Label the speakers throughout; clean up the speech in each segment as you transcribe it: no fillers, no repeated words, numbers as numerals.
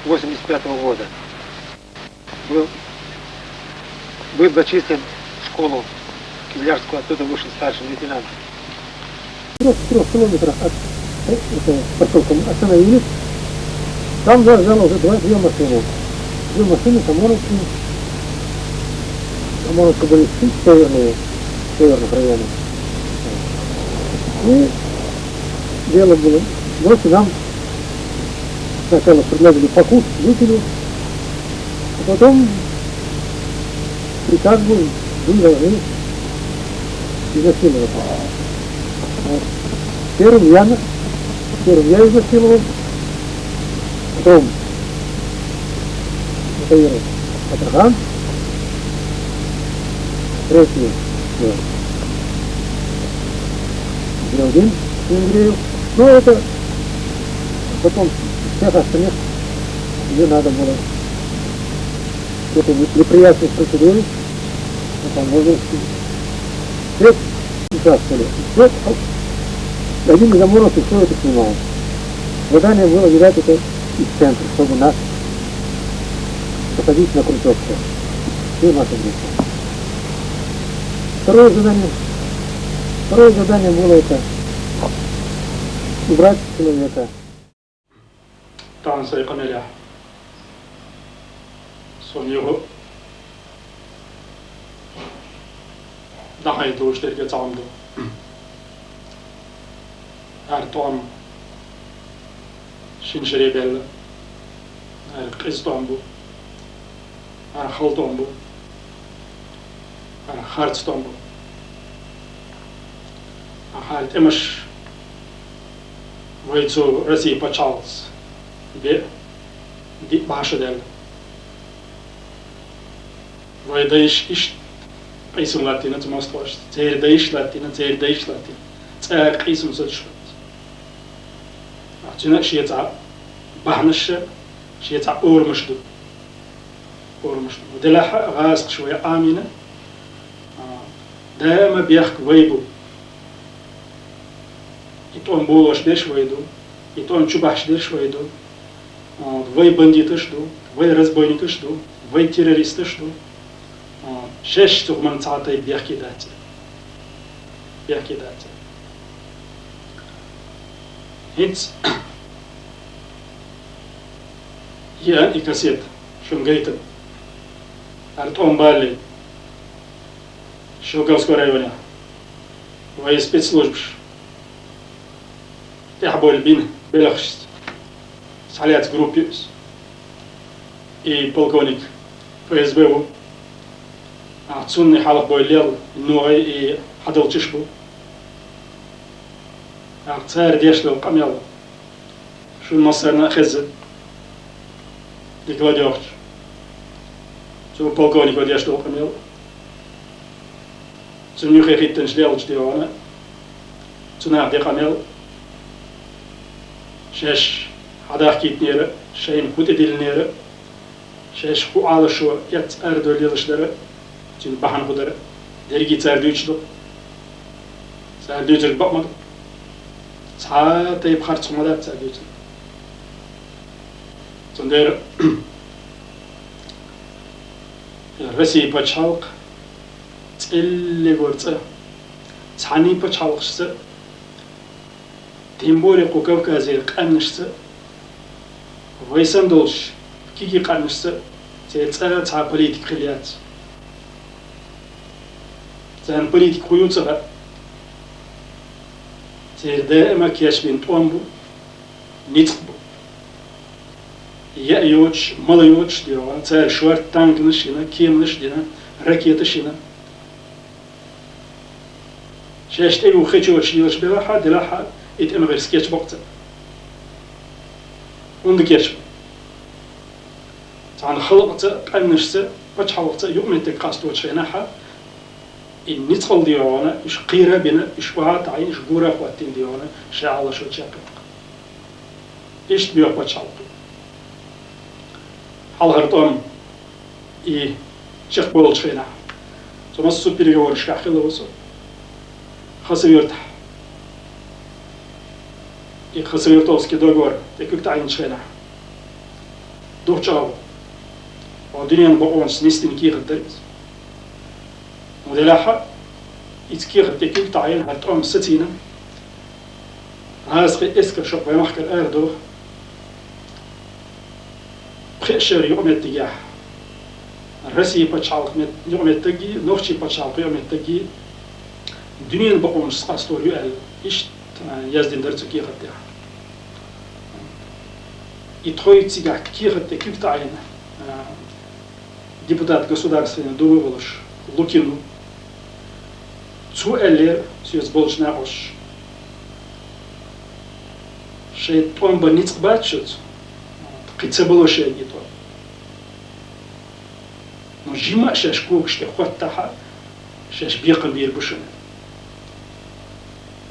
Speaker 1: 1985 года был зачислен в школу Кизлярскую, оттуда вышел старшим лейтенантом. В 3 километрах от поселка остановились. Там заезжало уже 2 машины. 2 машины ОМОНовские. ОМОНовцы были северных районов. И дело было. Ночью нам сначала предложили покушать, выпили, а потом приказ был, вы должны изнасиловать. Вот. Первым я изнасиловал, потом это Патрхан, третий Георгин Евреев. Но это потом всех остальных мне надо было эту неприятность процедуры, там можно все участвовали. Один из ОМОНовцев все это снимал. Задание было, видать, это из центра, чтобы нас посадить на крючок. Все наши вместе. Второе задание было это убрать человека.
Speaker 2: Там sayqamela sonyo dahay do'shlarga taqamdi artom shinshrebel qistombu khaltombu khartstombu halt имаш войцу России почалс бе башадел войдаиш иш قيسم لاتينا تماستوش تير دايش لاتينا تاع قيسم سدشت عطينا شي تاع بحنش شي تاع اورمشدو ودلا غاسق شويه امينه دائما بيحك ويبو يتون بولوش ديش ويدو يتون чубаш деш войду, вы бандиты что, вы разбойники что, вы террористы что, 6 тухманцатай бяхкидати. Хинц я и кассет, шумгейтен, артом бали, Щелковского района, вы спецслужб. تحبوا البين بلغشت ساليات جروبيوس и полковник ФСБ عطسوني حالق بويليل النوعي и حدل تشبو عطسار ديش لو قميل شو المصرنا خزة دي كلاديوخ شو полковник ديش لو قميل شو نيوخي خيتن شليل جديوانا شو نعدي قميل شاش حداخ كيت نيرة شاين كوت ديل نيرة شاش كو على شو يت أردو ليلش درة تين بحن خدرة درجي تردوش دو تردوش البق مد ساعة تيب خارج سمادات تردوش تندير رسي بتشالق تقل قرصة ثاني بتشالق شس تيمبوري قوكاوكازي قانشس ويسندولش كيكي قانشس تيتصا تاع بوليتيك خليات زان بوليتيك خويوتسا تير دائما كياش بين توامبو نيتقبو يأيوش ملايوش ديوا تاع شوار تانك نشينا كيم نشدينا راكيت شينا شاشت ايو خيتشوش يلش بلا حد لا حد يتم غير سكيتش بوقت وندكيش تاع خلقت قنشت بتحوقت يوم تقاست وتشيناها إني تخل ديوانا إيش قيرة بنا إيش وعات عين إيش جورا خواتين ديوانا شاء الله شو تشاكل إيش بيوق بتحوق حال هرتم إيه شيخ بولش فينا ثم السوبر شاخله وصل خاص يرتاح и Хасавертовский договор, и как-то они швена. دوغчаав. Одинен боонс нистин кихтерс. Моделаха ицких текил таин хатом сатина. هذا إسكر شوف بيمحك الأردو بخشر يوم التجاه الرسي بتشالق يوم التجي نوخشي بتشالق يوم التجي دنيا بقون سقاستور يقال إيش يزدين درتو كي خدها يتخوي تيجا كي خدها كيف تعين депутат государственной думы волош Лукину цу эллер сюз болчна ош شيء توان بنيت باتشت قيتسبلو شيء يتو نو جيما شاش كوك شتي خوتها شاش بيقن بير بشن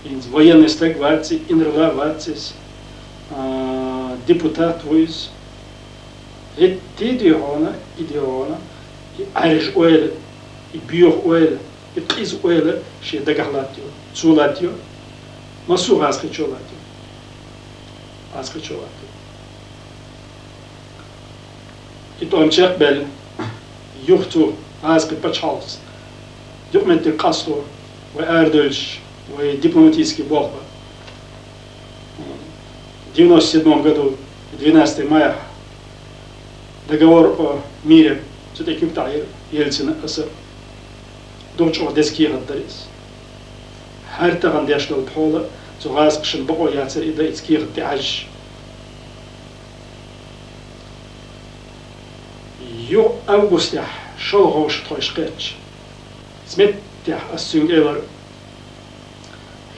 Speaker 2: إنز военный стек варци инрла варцис депутат войс идеона и ариш ойл и биох ойл и қиз ойл ши дагахлатио цулатио масу расхичолатио асхичолатио и то амчек бел юхту аск пачалс документ кастор وأردلش ودبلоматический блок. В 1997 году, 12 мая, договор о мире с таким Таир Ельцина с дочь Одесский Гаддарис. Хартаган дяшнал Пола, цугас кшен бо яцер и дайцкий Гаддаж. Ю августя шел гош тойшкеч. Сметя асюнгелер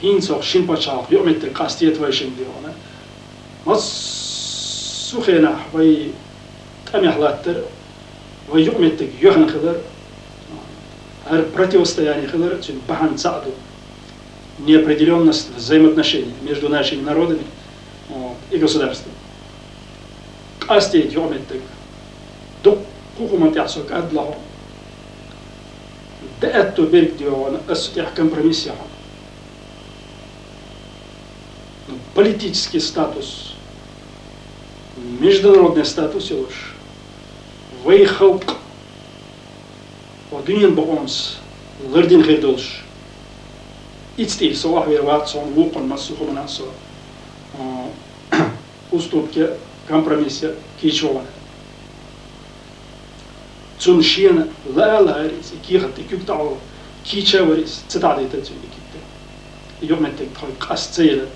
Speaker 2: هینسوخ شین پچاق یوم القاستیت وایشن دیونه مس سخنه وی تمیحلاتر و یوم التجیهن خدر هر противостояние خدر چون بحن سعدو неопределенность взаимоотношений между нашими народами и государством. Qastiyet йوم التج до حكومة يحصل أدلهم دأتو بيرك ديونه أستطيع компромиссия. Политический статус, международный статус лишь выехал одним богомс лордин хердолш ицти соах верватсон вукон массуху манасо уступки компромиссе кичован цуншин лаларис кихат кюктау кичаварис цитадита цюниките йометтек той qasцейле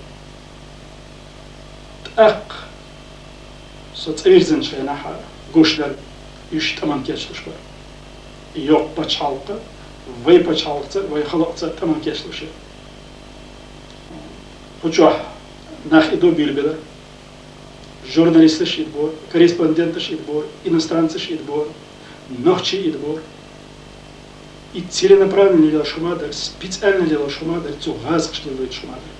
Speaker 2: أق ستيرزن شيء نحى قشدر يشتمن كيشلش بر يوق بتشالقة وي بتشالقة وي خلقة تمن كيشلش فجوه نخ إدو بيلبلا журналисты шидбор корреспонденты шидбор иностранцы шидбор ночи идбор и целенаправленно делал шумадар специально делал шумадар цугаз что делает шумадар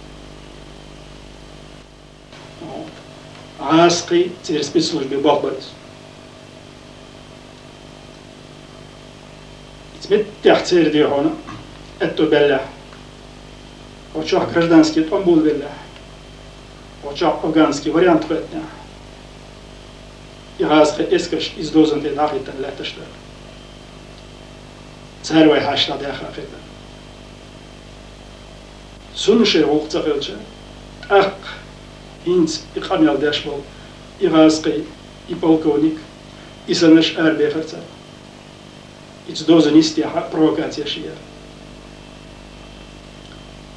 Speaker 2: عاسقي تير спецслужбе بابرس تمت تحتير دي هنا اتو بالله وشوح гражданский томбул بالله وشوح афганский вариант хотня и عاسقي اسكش издозан те нахитан леташта царвай хашла даха фета сунше вохцафелче ах Инц и Хамил Дашбол, и Раской, и полковник, и Санеш Арбехарца. И цдоза нистяха провокация шия.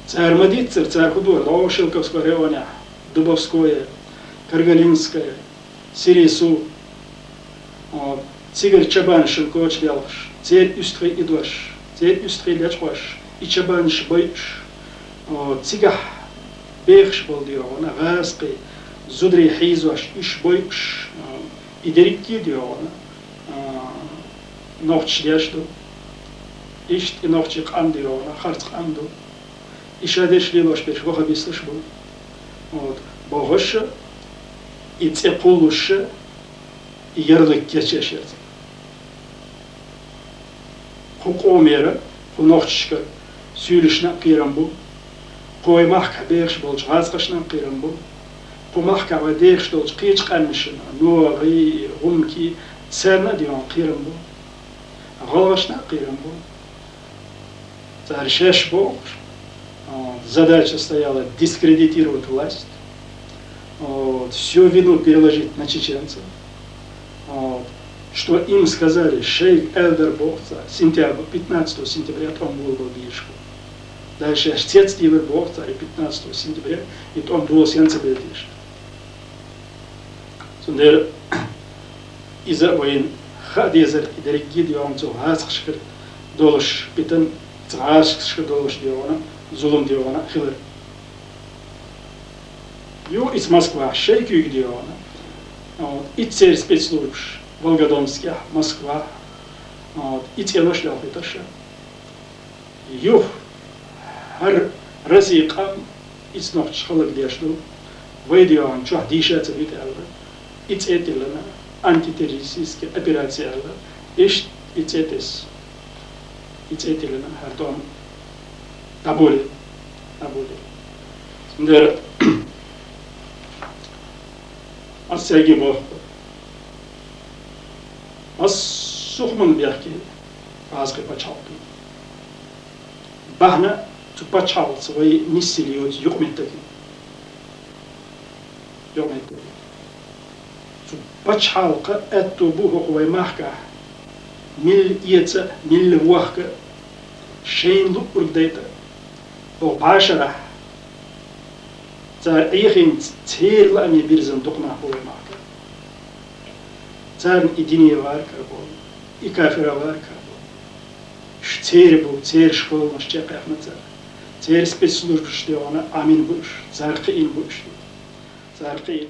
Speaker 2: Царь Мадицер, царь Худор, Лоушилковского района, Дубовское, Каргалинское, Сирису, Цигар Чабан Шинкоч Лялш, Царь Юстрей Идош, Царь Юстрей Лячваш, и Чабан Шбойш, Цигах بيخش بالديونا غاسقي زدري حيزوش إيش بويش إدريكي ديونا نوتش ديشتو إيش نوتش قام ديونا خرط قام دو إيش هذاش ليلوش بيش بوخا بيستش بو بوغش يتقولوش يرلك كيتشاشيرت حقوق ميرا ونوتشك سيولشنا قيران بو قوي ماخ بيرش بولش غازقشنا قيران بو قمخ كودير شتوش قيش قمشنا نوري غمكي سرنا ديوان قيرم بو غلغشنا قيرم бу. Царь Бог. Задача стояла дискредитировать власть, всю вину переложить на чеченцев. Что им сказали шейх Элдер Бог, сентябрь, 15 сентября он был в Бишку. Дальше отец Тивер Бог, 15 сентября, и он был в Сенцебе. Сундер из-за войн хадезер и дорогие диван цо хасхшкер долш питан цхашхшкер долш дивана зулум дивана хилер. Ю из Москвы шейх юг дивана. И цель спецслужб Волгодонских, Москва. И цель шлях это ше. Ю هر رزقم إسناق شخلق ديشلو ويديوان شو حديشة تبيت الله إتأتي لنا أنتي تيريسيسك أبيراتي الله إيش إتأتي لنا هرتوم تابولي ندير أسيجي بو أسوخمن بيحكي فازقي بچاوكي بحنا تبچاو свои несерьез югметтаки تبچاوقة أتوبوه قوي محكا مل يتسا مل وحكا شين لقرق ديتا أو باشرة تار إيخين تير لأمي بيرزن دقنا قوي محكا تار إديني واركا بول إكافر واركا تير بو تير شكول مشتاق أحمد تير спецслужб что она амин буш зарқин буш зарқин